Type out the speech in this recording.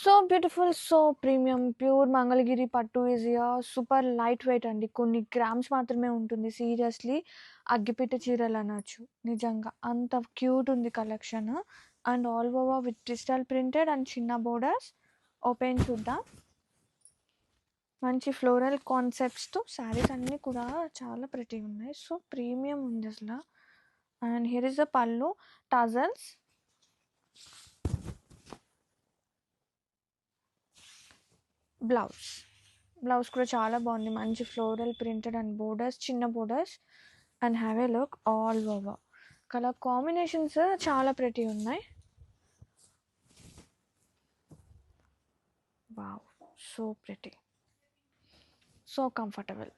So beautiful, so premium pure Mangalagiri పట్టు is super light weight అండి. కొన్ని గ్రామ్స్ మాత్రమే ఉంటుంది. సీరియస్లీ అగ్గిపెట్టె చీరలు అనొచ్చు. నిజంగా అంత క్యూట్ ఉంది collection. And all over with digital printed and చిన్న బోర్డర్స్. ఓపెన్ చూద్దాం. మంచి ఫ్లోరల్ కాన్సెప్ట్స్తో శారీస్ అన్నీ కూడా చాలా ప్రిటీ ఉన్నాయి. సో ప్రీమియం ఉంది అసలు. అండ్ హియర్ ఇస్ ద పళ్ళు, టజల్స్, బ్లౌజ్. బ్లౌజ్ కూడా చాలా బాగుంది. మంచి ఫ్లోరల్ ప్రింటెడ్ అండ్ బోర్డర్స్, చిన్న borders. And have a look all over. Colour combinations చాలా ప్రిటీ ఉన్నాయి. Wow, so pretty, so comfortable.